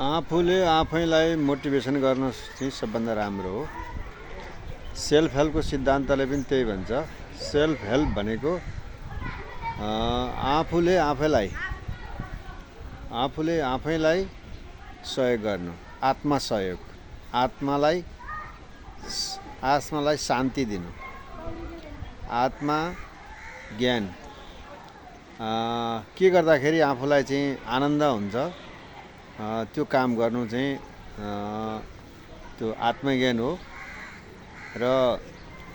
आफूले आफैलाई मोटिभेसन गर्न चाहिँ सबभन्दा राम्रो हो। सेल्फ हेल्पको सिद्धान्तले पनि त्यही भन्छ। सेल्फ हेल्प भनेको आफूले आफैलाई सहयोग गर्नु, आत्मा सहयोग, आत्मालाई शान्ति दिनु, आत्मा ज्ञान के गर्दाखेरि आफूलाई चाहिँ आनन्द हुन्छ त्यो काम गर्नु चाहिँ त्यो आत्मज्ञान हो। र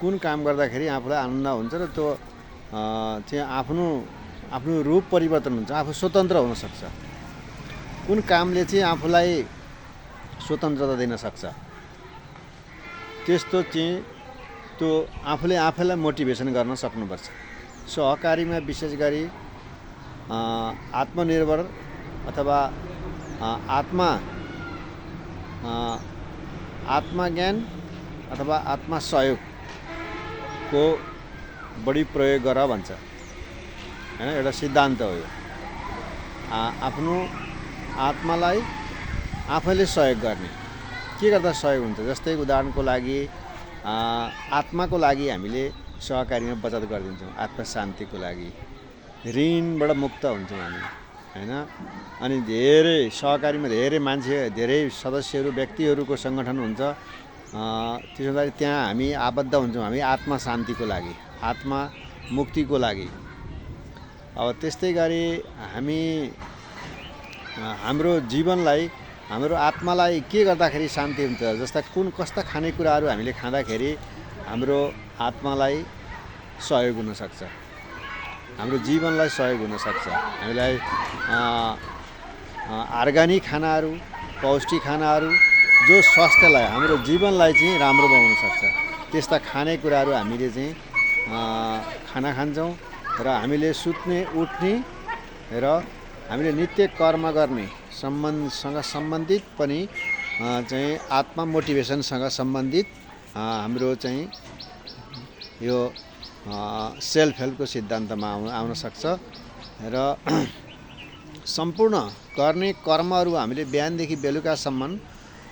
कुन काम गर्दाखेरि आफूलाई आनन्द हुन्छ र त्यो चाहिँ आफ्नो रूप परिवर्तन हुन्छ, आफू स्वतन्त्र हुन सक्छ। कुन कामले चाहिँ आफूलाई स्वतन्त्रता दिन सक्छ त्यस्तो चाहिँ त्यो आफूले आफैलाई मोटिभेसन गर्न सक्नुपर्छ। सहकारीमा विशेष गरी आत्मनिर्भर अथवा आत्मज्ञान अथवा आत्मा सहयोगको बढी प्रयोग गर भन्छ हैन। एउटा सिद्धान्त हो यो। आफ्नो आत्मालाई आफैले सहयोग गर्ने। के गर्दा सहयोग हुन्छ? जस्तै उदाहरणको लागि आत्माको लागि हामीले सहकारीमा बचत गरिदिन्छौँ, आत्मा शान्तिको लागि ऋणबाट मुक्त हुन्छौँ हामी हैन। अनि धेरै सहकारीमा धेरै मान्छे, धेरै सदस्यहरू, व्यक्तिहरूको सङ्गठन हुन्छ। त्यसो हुँदाखेरि त्यहाँ हामी आबद्ध हुन्छौँ, हामी आत्मा शान्तिको लागि, आत्मा मुक्तिको लागि। अब त्यस्तै गरी हामी हाम्रो जीवनलाई, हाम्रो आत्मालाई के गर्दाखेरि शान्ति हुन्छ? जस्ता कस्ता खानेकुराहरू हामीले खाँदाखेरि हाम्रो आत्मालाई सहयोग हुनसक्छ, हाम्रो जीवनलाई सहयोग हुनसक्छ। हामीलाई अर्ग्यानिक खानाहरू, पौष्टिक खानाहरू जो स्वास्थ्यलाई, हाम्रो जीवनलाई चाहिँ राम्रो बनाउन सक्छ, त्यस्ता खानेकुराहरू हामीले चाहिँ खाना खान्छौँ। र हामीले सुत्ने, उठ्ने र हामीले नित्य कर्म गर्ने सँग सम्बन्धित पनि चाहिँ आत्मा मोटिभेसनसँग सम्बन्धित हाम्रो चाहिँ यो सेल्फ हेल्पको सिद्धान्तमा आउन सक्छ। र सम्पूर्ण गर्ने कर्महरू हामीले बिहानदेखि बेलुकासम्म,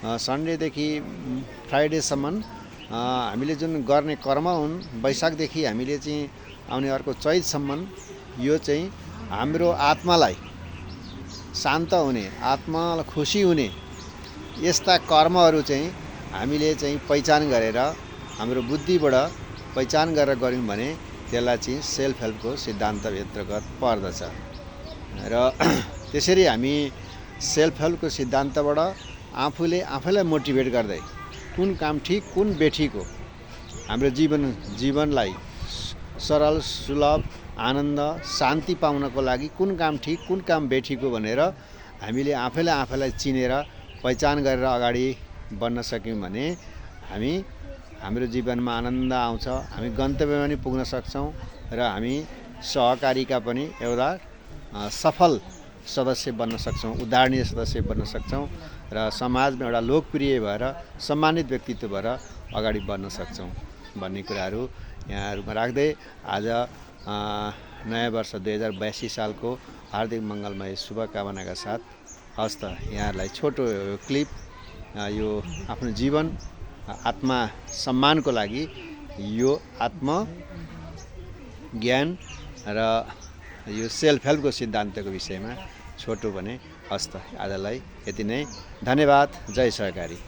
सन्डेदेखि फ्राइडेसम्म हामीले जुन गर्ने कर्म हुन्, वैशाखदेखि हामीले चाहिँ आउने अर्को चैतसम्म, यो चाहिँ हाम्रो आत्मालाई शान्त हुने, आत्मालाई खुसी हुने यस्ता कर्महरू चाहिँ हामीले चाहिँ पहिचान गरेर, हाम्रो बुद्धिबाट पहिचान गरेर गऱ्यौँ भने त्यसलाई चाहिँ सेल्फ हेल्पको सिद्धान्तभित्रगत पर्दछ। र त्यसरी हामी सेल्फ हेल्पको सिद्धान्तबाट आफैलाई मोटिभेट गर्दै कुन काम ठिक, कुन बेठिक हो, हाम्रो जीवनलाई सरल, सुलभ, आनन्द, शान्ति पाउनको लागि कुन काम ठिक, कुन काम बेठिक हो भनेर हामीले आफैलाई चिनेर पहिचान गरेर अगाडि बढ्न सक्यौँ भने हाम्रो जीवनमा आनन्द आउँछ, हामी गन्तव्यमा पनि पुग्न सक्छौँ र हामी सहकारीका पनि एउटा सफल सदस्य बन्न सक्छौँ, उदाहरणीय सदस्य बन्न सक्छौँ र समाजमा एउटा लोकप्रिय भएर, सम्मानित व्यक्तित्व भएर अगाडि बढ्न सक्छौँ भन्ने कुराहरू यहाँहरूमा राख्दै आज नयाँ वर्ष 2082 सालको हार्दिक मङ्गलमय शुभकामनाका साथ हस्त यहाँहरूलाई छोटो क्लिप यो आफ्नो जीवन आत्मा सम्मानको लागि यो आत्मज्ञान र यो सेल्फ हेल्पको सिद्धान्तको विषयमा छोटो भने हस्त। आजलाई यति नै, धन्यवाद। जय सहकारी।